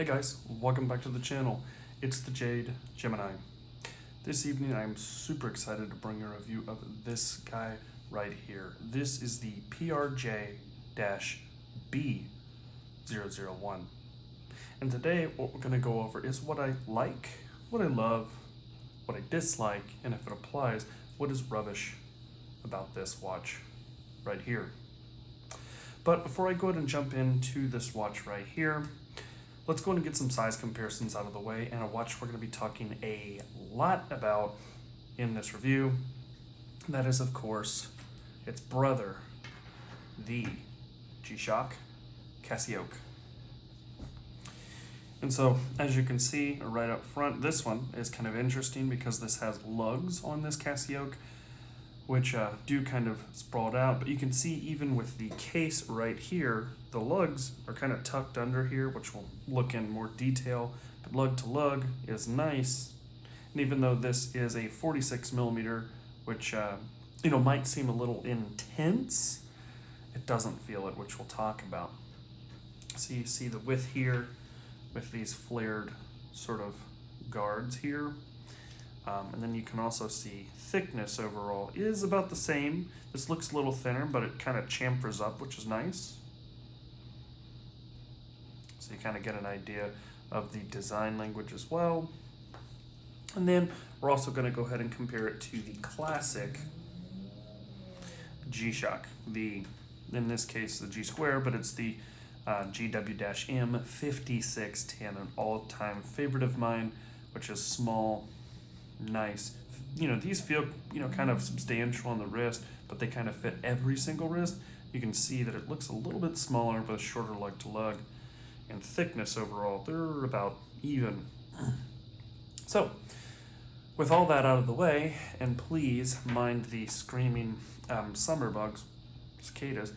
Hey guys, welcome back to the channel. It's the Jade Gemini. This evening I'm super excited to bring you a review of this guy right here. This is the PRJ-B001. And today what we're going to go over is what I like, what I love, what I dislike, and if it applies, what is rubbish about this watch right here. But before I go ahead and jump into this watch right here, let's go ahead and get some size comparisons out of the way, and a watch we're going to be talking a lot about in this review. And that is, of course, its brother, the G-Shock CasiOak. And so, as you can see right up front, this one is kind of interesting because this has lugs on this CasiOak, which do kind of sprawled out, but you can see even with the case right here, the lugs are kind of tucked under here, which we'll look in more detail, but lug to lug is nice. And even though this is a 46 millimeter, which might seem a little intense, it doesn't feel it, which we'll talk about. So you see the width here with these flared sort of guards here. And then you can also see thickness overall is about the same. This looks a little thinner, but it kind of chamfers up, which is nice. So you kind of get an idea of the design language as well. And then we're also going to go ahead and compare it to the classic G-Shock. In this case, the G Square, but it's the GW-M 5610, an all-time favorite of mine, which is small, nice. These feel kind of substantial on the wrist, but they kind of fit every single wrist. You can see that it looks a little bit smaller with shorter lug to lug, and thickness overall they're about even. So with all that out of the way, and please mind the screaming summer bugs, cicadas,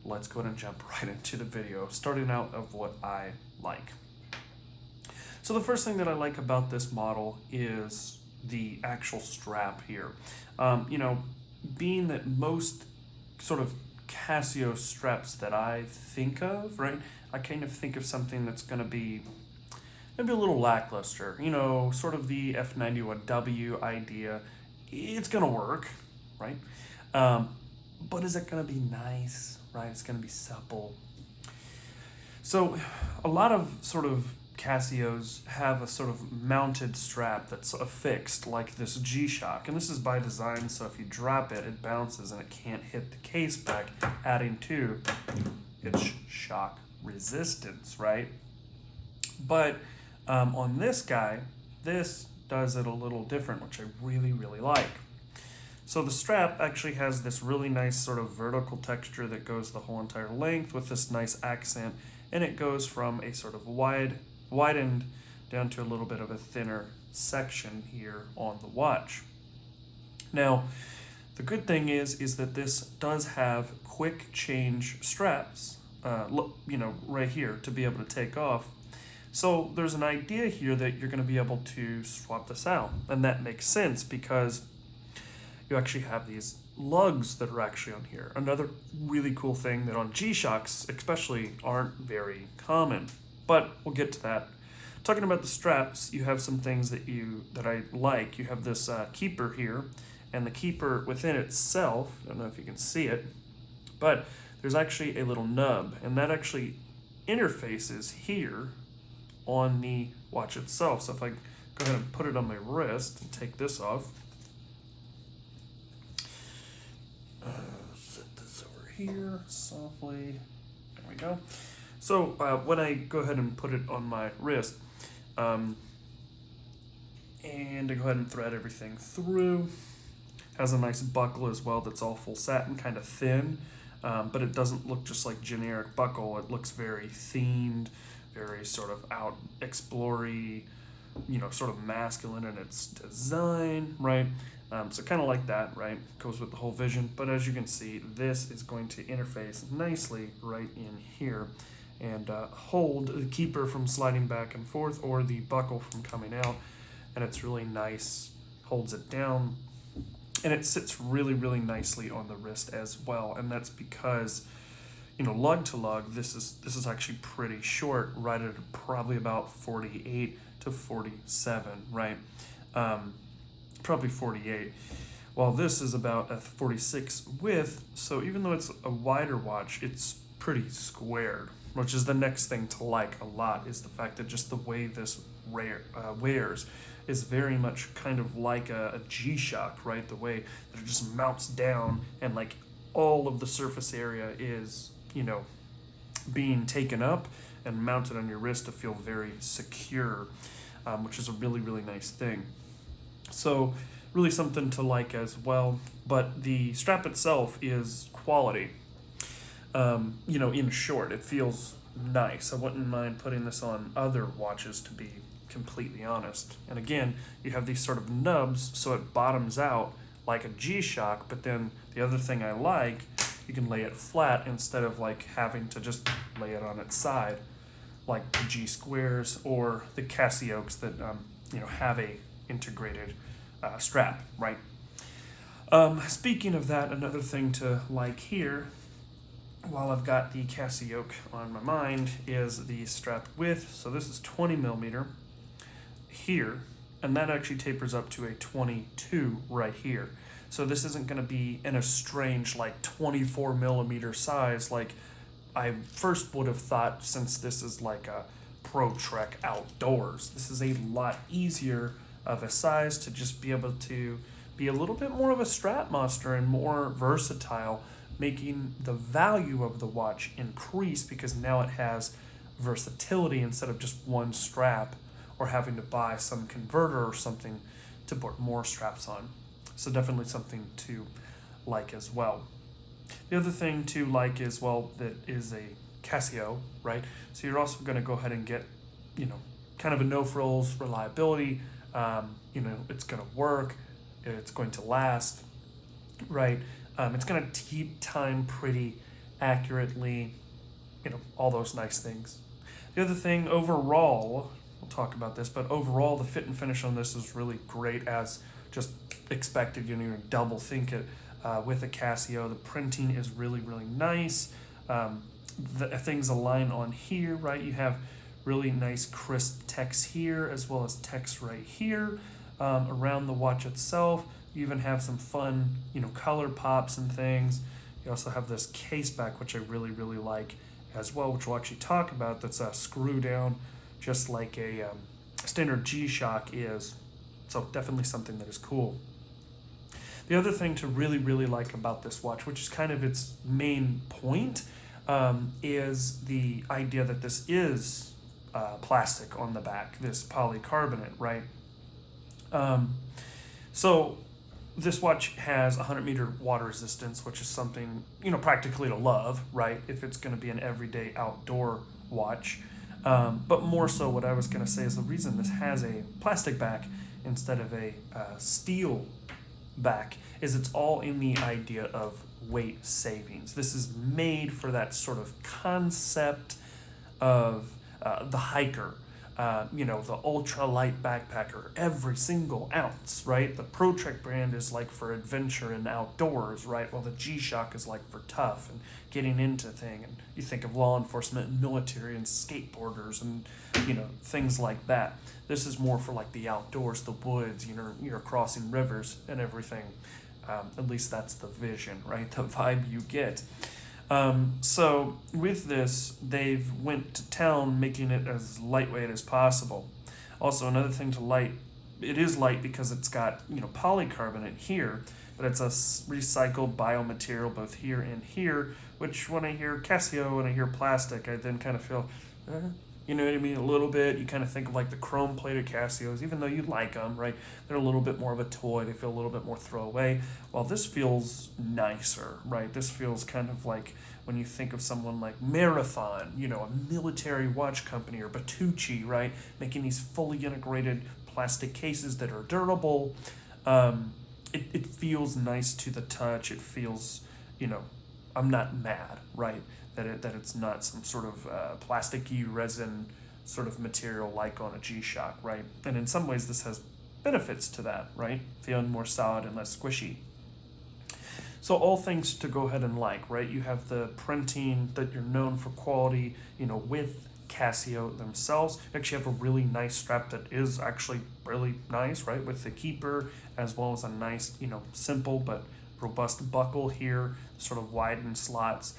let's go ahead and jump right into the video, starting out of what I like. So the first thing that I like about this model is the actual strap here. Being that most sort of Casio straps that I think of, right, I kind of think of something that's going to be maybe a little lackluster, sort of the F91W idea. It's going to work, right? But is it going to be nice, right? It's going to be supple. So a lot of sort of Casios have a sort of mounted strap that's affixed like this G-Shock, and this is by design, so if you drop it, it bounces and it can't hit the case back, adding to its shock resistance, right? But on this guy, this does it a little different, which I really, really like. So the strap actually has this really nice sort of vertical texture that goes the whole entire length with this nice accent, and it goes from a sort of widened down to a little bit of a thinner section here on the watch. Now, the good thing is that this does have quick change straps, right here to be able to take off. So there's an idea here that you're going to be able to swap this out, and that makes sense because you actually have these lugs that are actually on here. Another really cool thing that on G-Shocks especially aren't very common, but we'll get to that. Talking about the straps, you have some things that I like. You have this keeper here, and the keeper within itself, I don't know if you can see it, but there's actually a little nub, and that actually interfaces here on the watch itself. So if I go ahead and put it on my wrist and take this off, set this over here softly, there we go. So when I go ahead and put it on my wrist, and I go ahead and thread everything through, has a nice buckle as well that's all full satin, kind of thin, but it doesn't look just like generic buckle. It looks very themed, very sort of out explory, sort of masculine in its design, right? So kind of like that, right? Goes with the whole vision. But as you can see, this is going to interface nicely right in here and hold the keeper from sliding back and forth or the buckle from coming out. And it's really nice, holds it down, and it sits really, really nicely on the wrist as well. And that's because lug to lug, this is actually pretty short, right at probably about 48 to 47, right? Probably 48. While this is about a 46 width, so even though it's a wider watch, it's pretty squared, which is the next thing to like a lot, is the fact that just the way this wears is very much kind of like a G-Shock, right? The way that it just mounts down and like all of the surface area is, being taken up and mounted on your wrist to feel very secure, which is a really, really nice thing. So really something to like as well. But the strap itself is quality. In short, it feels nice. I wouldn't mind putting this on other watches, to be completely honest. And again, you have these sort of nubs, so it bottoms out like a G-Shock, but then the other thing I like, you can lay it flat instead of like having to just lay it on its side like the G Squares or the CasiOaks that have a integrated strap, right? Speaking of that, another thing to like here, while I've got the CasiOak on my mind, is the strap width. So this is 20 millimeter here, and that actually tapers up to a 22 right here. So this isn't going to be in a strange like 24 millimeter size like I first would have thought, since this is like a Pro Trek outdoors. This is a lot easier of a size to just be able to be a little bit more of a strap monster and more versatile, making the value of the watch increase because now it has versatility instead of just one strap or having to buy some converter or something to put more straps on. So definitely something to like as well. The other thing to like is, well, that is a Casio, right? So you're also going to go ahead and get, kind of a no frills reliability. It's going to work. It's going to last, right? It's going to keep time pretty accurately, all those nice things. The other thing overall, we'll talk about this, but overall the fit and finish on this is really great as just expected. You double think it with a Casio. The printing is really, really nice. The things align on here, right? You have really nice crisp text here as well as text right here around the watch itself. You even have some fun, color pops and things. You also have this case back, which I really, really like as well, which we'll actually talk about. That's a screw down, just like a standard G-Shock is. So definitely something that is cool. The other thing to really, really like about this watch, which is kind of its main point, is the idea that this is plastic on the back, this polycarbonate, right? So this watch has 100-meter water resistance, which is something, practically to love, right? If it's going to be an everyday outdoor watch. But more so what I was going to say is the reason this has a plastic back instead of a steel back is it's all in the idea of weight savings. This is made for that sort of concept of the hiker, the ultralight backpacker, every single ounce, right? The Pro Trek brand is like for adventure and outdoors, right? While the G-Shock is like for tough and getting into thing. And you think of law enforcement and military and skateboarders and, things like that. This is more for like the outdoors, the woods, you're crossing rivers and everything. At least that's the vision, right? The vibe you get. So with this, they've went to town making it as lightweight as possible. Also, another thing to light, it is light because it's got, polycarbonate here, but it's a recycled biomaterial both here and here, which when I hear Casio and I hear plastic, I then kind of feel, you know what I mean, a little bit. You kind of think of like the chrome-plated Casios, even though you like them, right? They're a little bit more of a toy. They feel a little bit more throwaway. While this feels nicer, right? This feels kind of like when you think of someone like Marathon, a military watch company, or Bertucci, right? Making these fully integrated plastic cases that are durable. It feels nice to the touch. It feels, I'm not mad, right? That it's not some sort of plasticky resin sort of material like on a G-Shock, right? And in some ways this has benefits to that, right? Feeling more solid and less squishy. So all things to go ahead and like, right? You have the printing that you're known for quality, with Casio themselves. You actually have a really nice strap that is actually really nice, right? With the keeper, as well as a nice, simple but robust buckle here, sort of widened slots.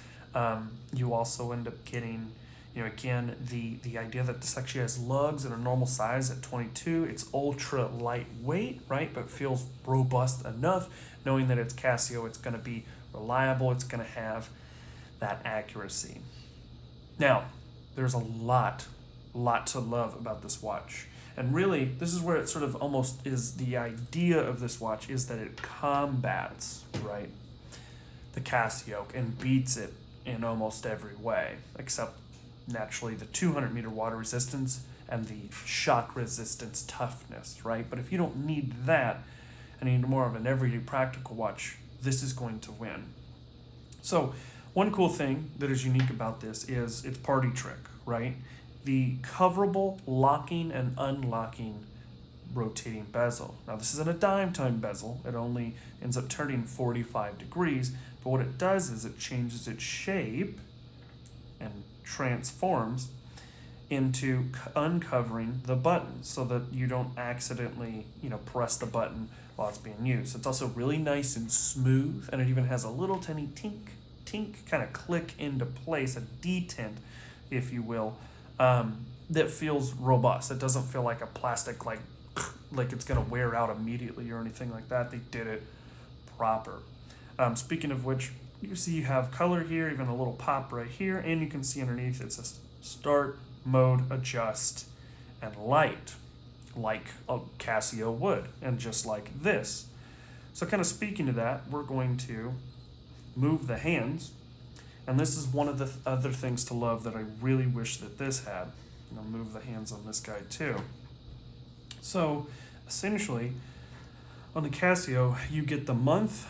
You also end up getting, again, the idea that this actually has lugs at a normal size at 22. It's ultra lightweight, right? But feels robust enough, knowing that it's Casio, it's going to be reliable, it's going to have that accuracy. Now, there's a lot to love about this watch. And really, this is where it sort of almost is the idea of this watch, is that it combats, right, the CasiOak and beats it in almost every way, except naturally the 200-meter water resistance and the shock resistance toughness, right? But if you don't need that and you need more of an everyday practical watch, this is going to win. So one cool thing that is unique about this is its party trick, right? The coverable locking and unlocking rotating bezel. Now this isn't a dime time bezel. It only ends up turning 45 degrees, but what it does is it changes its shape and transforms into uncovering the button so that you don't accidentally, press the button while it's being used. It's also really nice and smooth, and it even has a little tiny tink kind of click into place, a detent, if you will, that feels robust. It doesn't feel like a plastic, like it's gonna wear out immediately or anything like that. They did it proper. Speaking of which, you see you have color here, even a little pop right here, and you can see underneath it says start, mode, adjust, and light, like a Casio would, and just like this. So kind of speaking to that, we're going to move the hands, and this is one of the other things to love that I really wish that this had. I'm gonna move the hands on this guy too. So essentially, on the Casio, you get the month.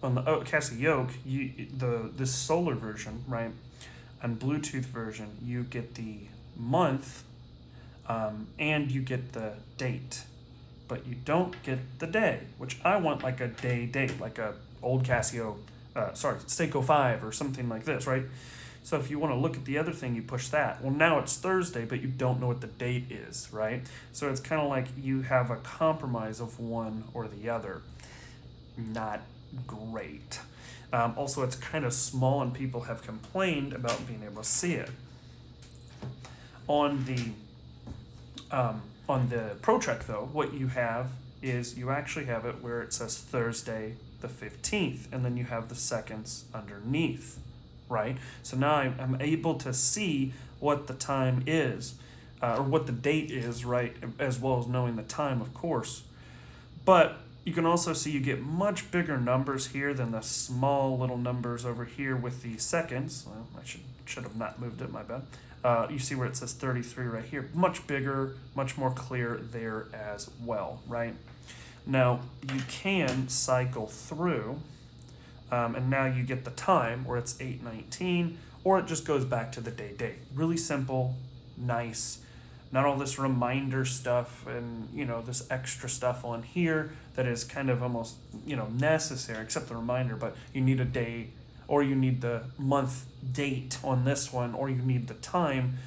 On the CasiOak, this solar version, right, and Bluetooth version, you get the month, and you get the date, but you don't get the day, which I want like a date, like a old Casio, Seiko 5 or something like this, right? So if you want to look at the other thing, you push that. Well, now it's Thursday, but you don't know what the date is, right? So it's kind of like you have a compromise of one or the other. Not great. Also, it's kind of small, and people have complained about being able to see it. On the Pro Trek, though, what you have is you actually have it where it says Thursday the 15th, and then you have the seconds underneath, right? So now I'm able to see what the time is, or what the date is, right, as well as knowing the time, of course. But you can also see you get much bigger numbers here than the small little numbers over here with the seconds. Well, I should have not moved it, my bad. You see where it says 33 right here. Much bigger, much more clear there as well, right? Now, you can cycle through, and now you get the time where it's 8:19, or it just goes back to the date. Really simple, nice. Not all this reminder stuff and, this extra stuff on here that is kind of almost, necessary, except the reminder, but you need a day, or you need the month date on this one, or you need the time.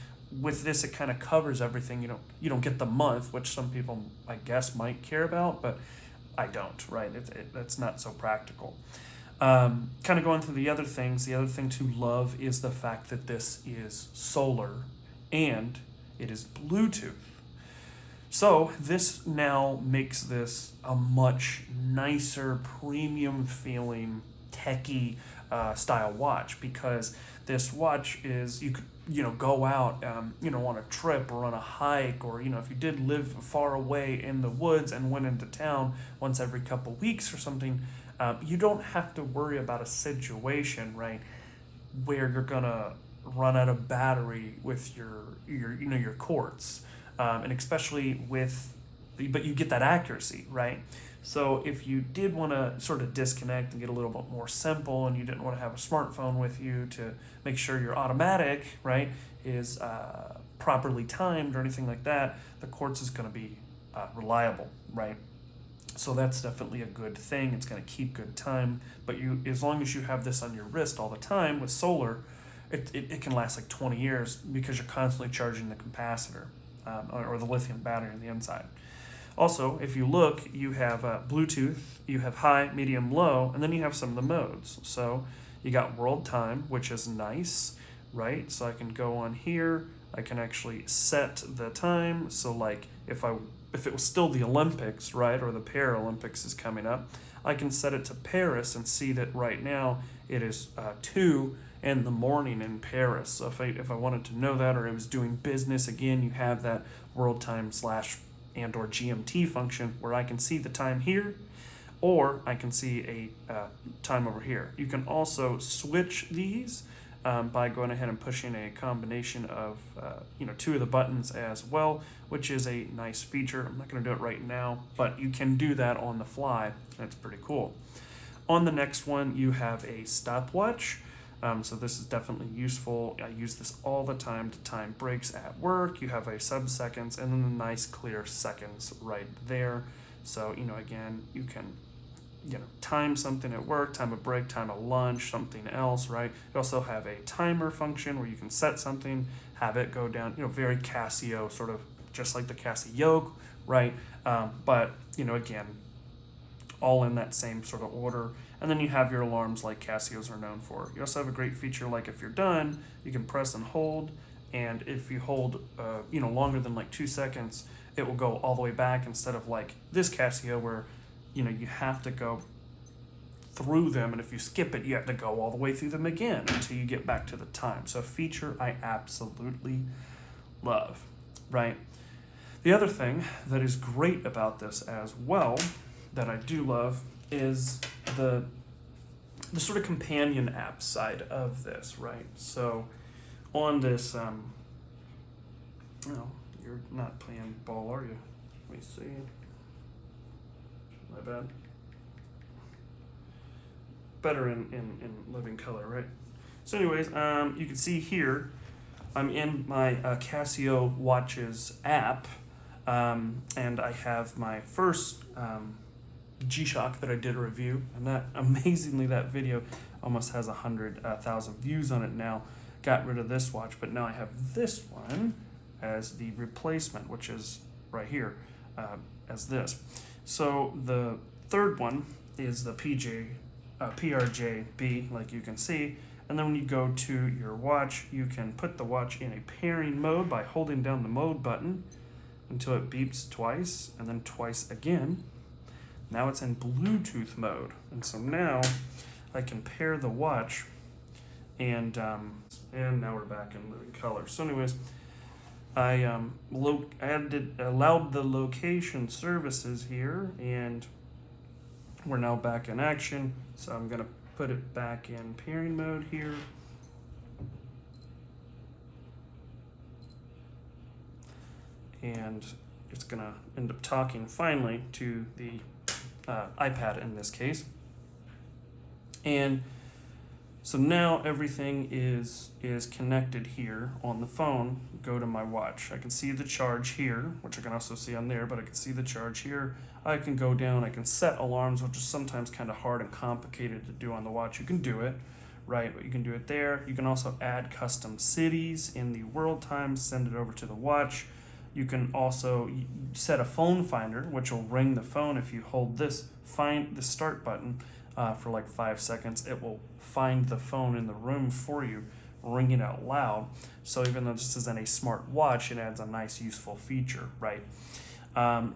With this, it kind of covers everything. You don't get the month, which some people, I guess, might care about, but I don't, right? It's not so practical. Kind of going through the other things, the other thing to love is the fact that this is solar and it is Bluetooth. So this now makes this a much nicer, premium feeling, techie style watch, because this watch is, you could, go out, on a trip or on a hike, or, if you did live far away in the woods and went into town once every couple weeks or something, you don't have to worry about a situation, right, where you're gonna run out of battery with your quartz, and especially but you get that accuracy, right? So if you did want to sort of disconnect and get a little bit more simple, and you didn't want to have a smartphone with you to make sure your automatic, right, is properly timed or anything like that, the quartz is going to be reliable, right? So that's definitely a good thing. It's going to keep good time. But as long as you have this on your wrist all the time with solar, it can last like 20 years because you're constantly charging the capacitor or the lithium battery on the inside. Also, if you look, you have Bluetooth, you have high, medium, low, and then you have some of the modes. So you got world time, which is nice, right? So I can go on here, I can actually set the time. So like if it was still the Olympics, right, or the Paralympics is coming up, I can set it to Paris and see that right now it is 2 in the morning in Paris. So if I wanted to know that, or it was doing business, again, you have that world time / and or GMT function where I can see the time here, or I can see a time over here. You can also switch these by going ahead and pushing a combination of 2 of the buttons as well, which is a nice feature. I'm not going to do it right now, but you can do that on the fly. That's pretty cool. On the next one, you have a stopwatch. So this is definitely useful. I use this all the time to time breaks at work. You have a sub-seconds and then the nice clear seconds right there. So, again, you can, time something at work, time a break, time a lunch, something else, right? You also have a timer function where you can set something, have it go down, very Casio, sort of just like the CasiOak, right? But, again, all in that same sort of order. And then you have your alarms like Casios are known for. You also have a great feature like if you're done, you can press and hold, and if you hold longer than like 2 seconds, it will go all the way back instead of like this Casio where you have to go through them, and if you skip it, you have to go all the way through them again until you get back to the time. So a feature I absolutely love, right? The other thing that is great about this as well, that I do love, is the sort of companion app side of this, right? So on this, you're not playing ball, are you? Let me see. My bad. Better in living color, right? So anyways, you can see here, I'm in my Casio Watches app, and I have my first G-Shock that I did a review, and that amazingly that video almost has 100,000 views on it now. Got rid of this watch, but now I have this one as the replacement, which is right here as this. So the third one is the PRJ-B, like you can see, and then when you go to your watch, you can put the watch in a pairing mode by holding down the mode button until it beeps twice, and then twice again. Now it's in Bluetooth mode, and so now I can pair the watch, and now we're back in living color. So anyways, I allowed the location services here, and we're now back in action. So I'm gonna put it back in pairing mode here. And it's gonna end up talking finally to the iPad in this case. And so now everything is connected here on the phone. Go to my watch. I can see the charge here, which I can also see on there, but I can see the charge here. I can go down, I can set alarms, which is sometimes kind of hard and complicated to do on the watch. You can do it, right? But you can do it there. You can also add custom cities in the world time, send it over to the watch. You can also set a phone finder, which will ring the phone if you hold this, find the start button for like 5 seconds. It will find the phone in the room for you, ring it out loud. So even though this isn't a smart watch, it adds a nice, useful feature, right?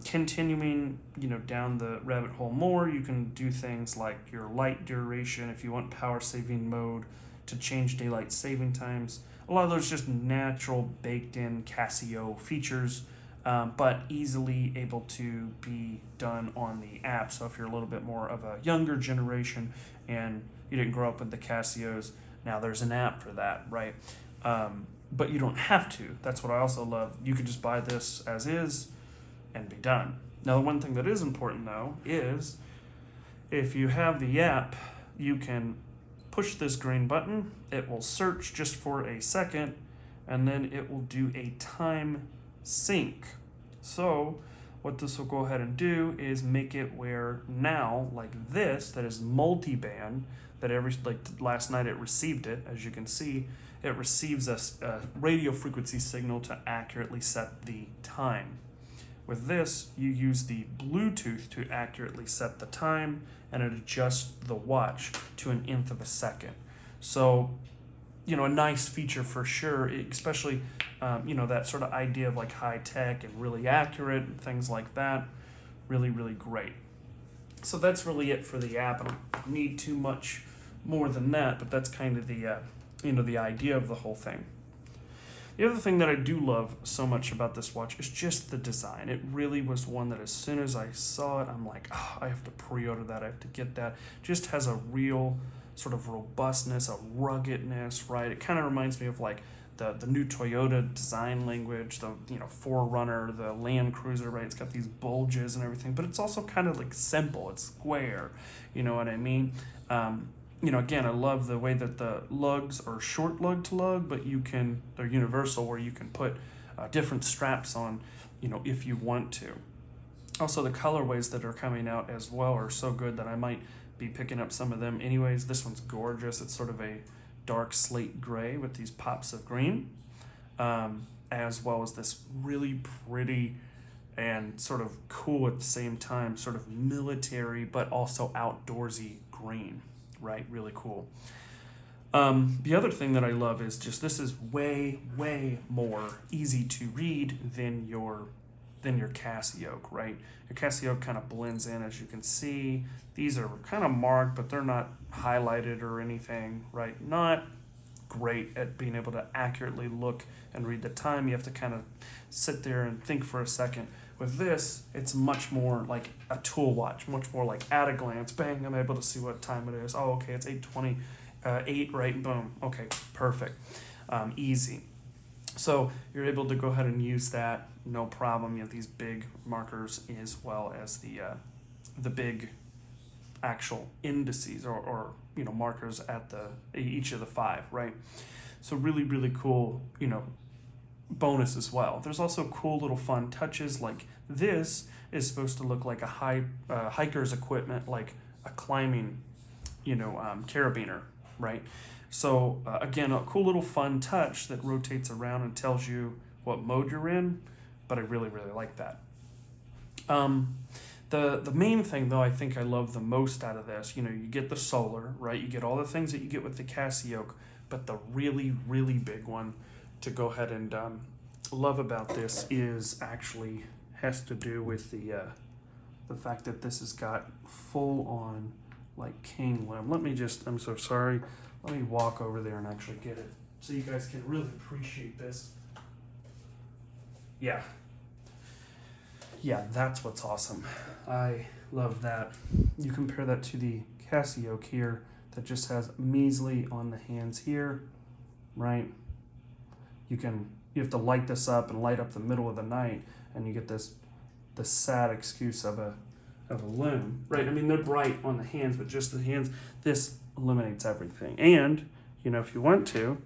Continuing, down the rabbit hole more, you can do things like your light duration if you want power saving mode to change daylight saving times. A lot of those just natural baked in Casio features, but easily able to be done on the app. So if you're a little bit more of a younger generation and you didn't grow up with the Casios, now there's an app for that, right? But you don't have to. That's what I also love. You could just buy this as is and be done. Now, the one thing that is important though is if you have the app, you can push this green button, it will search just for a second, and then it will do a time sync. So what this will go ahead and do is make it where now, like this, that is multi-band, that like last night it received it, as you can see, it receives a radio frequency signal to accurately set the time. With this, you use the Bluetooth to accurately set the time, and it adjusts the watch to an nth of a second. So, you know, a nice feature for sure, especially, you know, that sort of idea of like high tech and really accurate and things like that. Really, really great. So that's really it for the app. I don't need too much more than that, but that's kind of the, you know, the idea of the whole thing. The other thing that I do love so much about this watch is just the design. It really was one that as soon as I saw it, I'm like, oh, I have to pre-order that, I have to get that. Just has a real sort of robustness, a ruggedness, right? It kind of reminds me of like the new Toyota design language, the, you know, 4Runner, the Land Cruiser, right? It's got these bulges and everything, but it's also kind of like simple, it's square, you know what I mean? You know, again, I love the way that the lugs are short lug to lug, but they're universal, where you can put different straps on, you know, if you want to. Also, the colorways that are coming out as well are so good that I might be picking up some of them anyways. This one's gorgeous. It's sort of a dark slate gray with these pops of green, as well as this really pretty and sort of cool at the same time, sort of military, but also outdoorsy green. Right, really cool. The other thing that I love is just this is way more easy to read than your CasiOak, right? Your CasiOak kind of blends in, as you can see. These are kind of marked, but they're not highlighted or anything, right? Not great at being able to accurately look and read the time. You have to kind of sit there and think for a second. With this, it's much more like a tool watch, much more like at a glance, bang, I'm able to see what time it is. Oh, okay, it's 8:28, right? Boom. Okay, perfect. Easy. So you're able to go ahead and use that, no problem. You have these big markers as well as the big actual indices or you know, markers at each of the 5, right? So really cool, you know, bonus as well. There's also cool little fun touches, like this is supposed to look like a hiker's equipment, like a climbing, you know, carabiner, right? So again, a cool little fun touch that rotates around and tells you what mode you're in, but I really like that. The main thing, though, I think I love the most out of this, you know, you get the solar, right? You get all the things that you get with the CasiOak, but the really big one to go ahead and love about this is actually has to do with the fact that this has got full on like king limb. I'm so sorry. Let me walk over there and actually get it so you guys can really appreciate this. Yeah, that's what's awesome. I love that. You compare that to the CasiOak here that just has measly on the hands here, right? You have to light this up and light up the middle of the night, and you get the sad excuse of a loom, right? I mean, they're bright on the hands, but just the hands, this eliminates everything. And, you know, if you want to,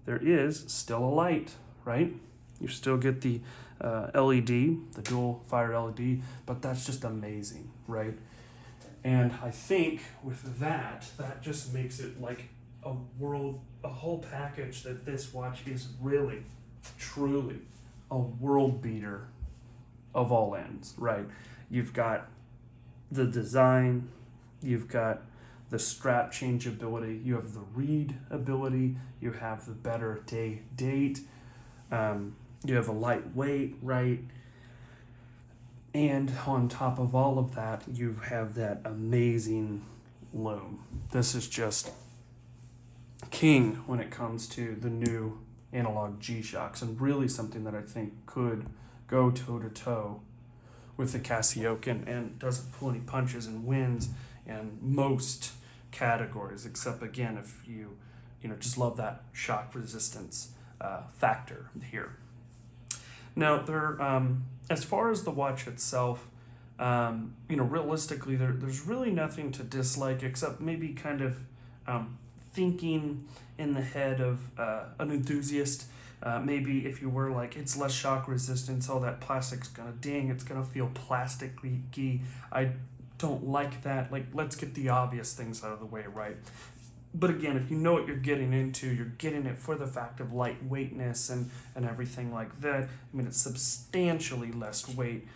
there is still a light, right? You still get the LED, the dual fire LED, but that's just amazing, right? And I think with that just makes it like a whole package that this watch is really, truly a world beater of all ends, right? You've got the design, you've got the strap changeability, you have the read ability, you have the better date, you have a lightweight, right? And on top of all of that, you have that amazing loom. This is just king when it comes to the new analog G-Shocks, and really something that I think could go toe-to-toe with the CasiOak and doesn't pull any punches and wins in most categories, except again if you just love that shock resistance factor here. Now as far as the watch itself, realistically there's really nothing to dislike except maybe kind of thinking in the head of an enthusiast. Maybe if you were like, it's less shock resistance, oh, that plastic's gonna ding, it's gonna feel plasticky. I don't like that. Like, let's get the obvious things out of the way, right? But again, if you know what you're getting into, you're getting it for the fact of lightweightness and everything like that. I mean, it's substantially less weight,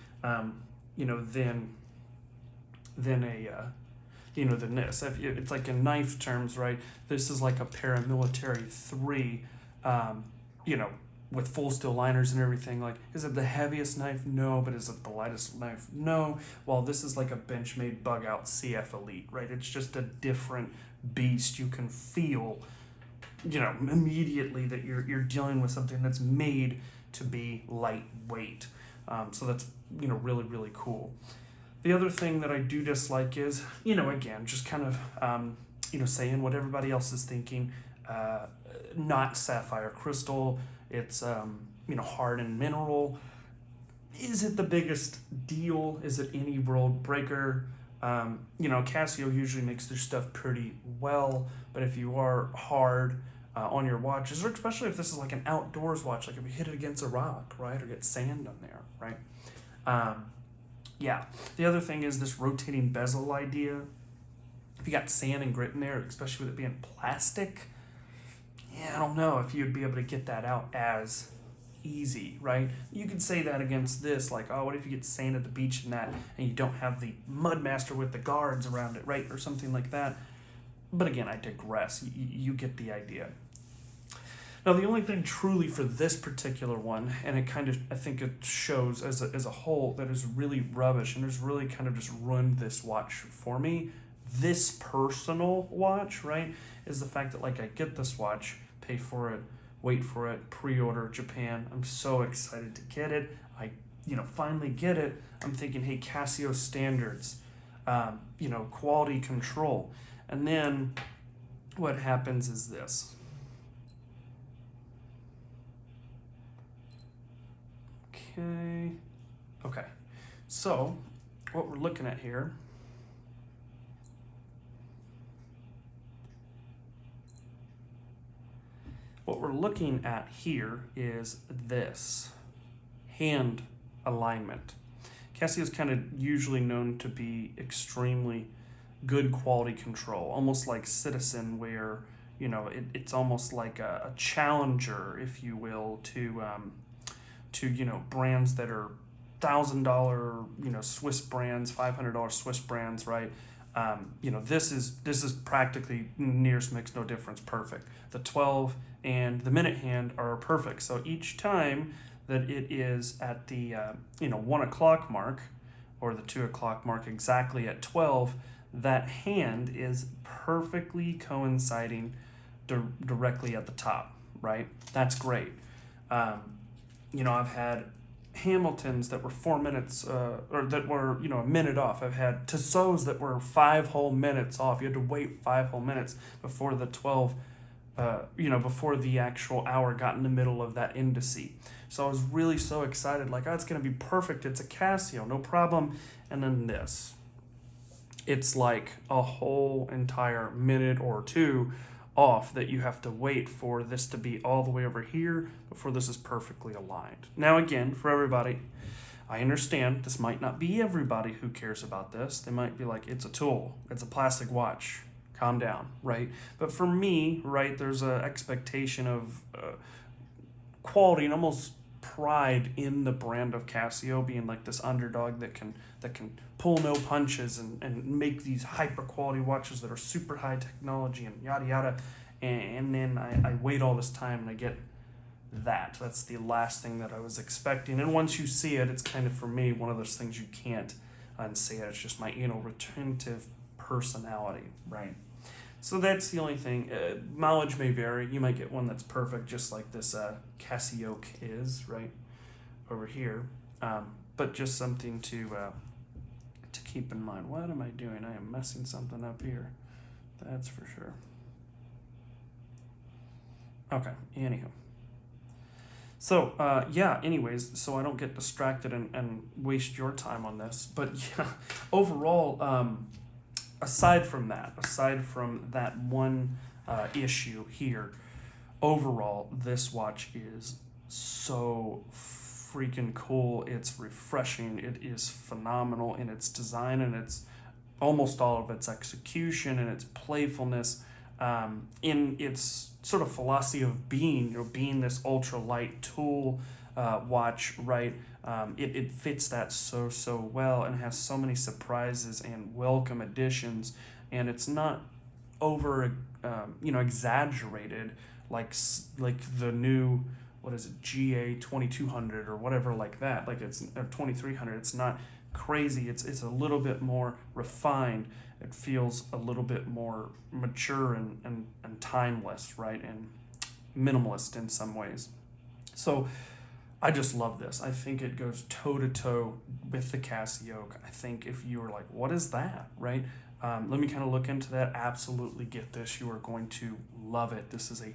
you know, than a than this. It's like in knife terms, right? This is like a paramilitary 3, you know, with full steel liners and everything. Like, is it the heaviest knife? No. But is it the lightest knife? No. Well, this is like a Benchmade Bug Out CF Elite, right? It's just a different beast. You can feel, you know, immediately that you're dealing with something that's made to be lightweight. So that's, you know, really, really cool. The other thing that I do dislike is, you know, again, just kind of, you know, saying what everybody else is thinking. Not sapphire crystal. It's, you know, hardened mineral. Is it the biggest deal? Is it any world breaker? You know, Casio usually makes their stuff pretty well, but if you are hard on your watches, or especially if this is like an outdoors watch, like if you hit it against a rock, right, or get sand on there, right? Yeah. The other thing is this rotating bezel idea. If you got sand and grit in there, especially with it being plastic, yeah, I don't know if you'd be able to get that out as easy, right? You could say that against this, like, oh, what if you get sand at the beach and that, and you don't have the Mudmaster with the guards around it, right? Or something like that. But again, I digress. You get the idea. Now, the only thing truly for this particular one, and it kind of, I think it shows as a whole that is really rubbish and has really kind of just ruined this watch for me, this personal watch, right, is the fact that, like, I get this watch, pay for it, wait for it, pre-order Japan. I'm so excited to get it. I, you know, finally get it. I'm thinking, hey, Casio standards, you know, quality control. And then what happens is this. Okay, so what we're looking at here is this hand alignment. Casio is kind of usually known to be extremely good quality control, almost like Citizen, where, you know, it's almost like a challenger, if you will, to you know, brands that are $1,000, you know, Swiss brands, $500 Swiss brands, right? You know, this is practically nearest makes no difference perfect. The 12 and the minute hand are perfect. So each time that it is at the you know, 1 o'clock mark or the 2 o'clock mark exactly at 12, that hand is perfectly coinciding directly at the top, right? That's great. You know, I've had Hamiltons that were 4 minutes, or that were, you know, a minute off. I've had Tussauds that were 5 whole minutes off. You had to wait 5 whole minutes before the 12, you know, before the actual hour got in the middle of that indice. So I was really so excited, like, oh, it's going to be perfect. It's a Casio, no problem. And then this. It's like a whole entire minute or 2 off that you have to wait for this to be all the way over here before this is perfectly aligned. Now, again, for everybody, I understand this might not be everybody who cares about this. They might be like, it's a tool, it's a plastic watch, calm down, right? But for me, right, there's an expectation of quality and almost pride in the brand of Casio being like this underdog that can pull no punches and make these hyper quality watches that are super high technology and yada yada. And then I wait all this time and I get that. That's the last thing that I was expecting. And once you see it, it's kind of, for me, one of those things you can't unsee it. It's just my, you know, retentive personality, right? So that's the only thing. Mileage may vary. You might get one that's perfect, just like this CasiOak is, right, over here. But just something to keep in mind. What am I doing? I am messing something up here. That's for sure. Okay, anywho. So, yeah, anyways, so I don't get distracted and waste your time on this. But, yeah, overall, aside from that one issue here, overall, this watch is so freaking cool. It's refreshing. It is phenomenal in its design and its almost all of its execution and its playfulness, in its sort of philosophy of being, being this ultralight tool watch, right? It fits that so well and has so many surprises and welcome additions, and it's not over exaggerated like the new, what is it, GA2200 or whatever like that, like it's 2300. It's not crazy. It's a little bit more refined. It feels a little bit more mature and timeless, right, and minimalist in some ways. So I just love this. I think it goes toe to toe with the CasiOak. I think if you were like, what is that, right? Let me kind of look into that. Absolutely get this. You are going to love it. This is a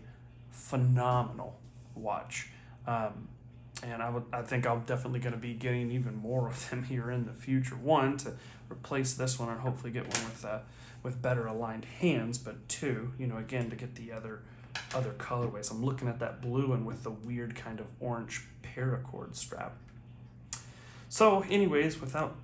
phenomenal watch. And I think I'm definitely going to be getting even more of them here in the future. One, to replace this one and hopefully get one with better aligned hands, but two, again, to get the other colorways. I'm looking at that blue one with the weird kind of orange paracord strap. So anyways, without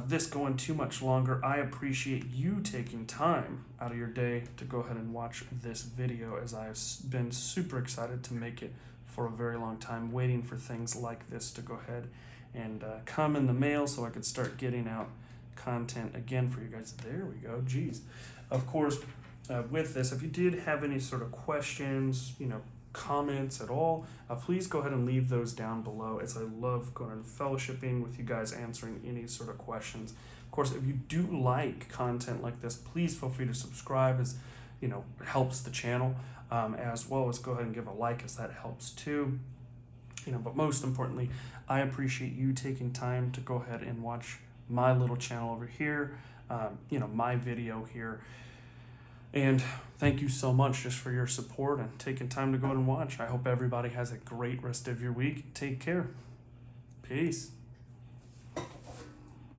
this going too much longer, I appreciate you taking time out of your day to go ahead and watch this video, as I've been super excited to make it for a very long time, waiting for things like this to go ahead and come in the mail so I could start getting out content again for you guys. There we go. Geez. Of course, with this, if you did have any sort of questions, comments at all, please go ahead and leave those down below, as I love going and fellowshipping with you guys, answering any sort of questions. Of course, if you do like content like this, please feel free to subscribe, as it helps the channel, as well as go ahead and give a like, as that helps too. But most importantly, I appreciate you taking time to go ahead and watch my little channel over here, my video here. And thank you so much just for your support and taking time to go ahead and watch. I hope everybody has a great rest of your week. Take care. Peace.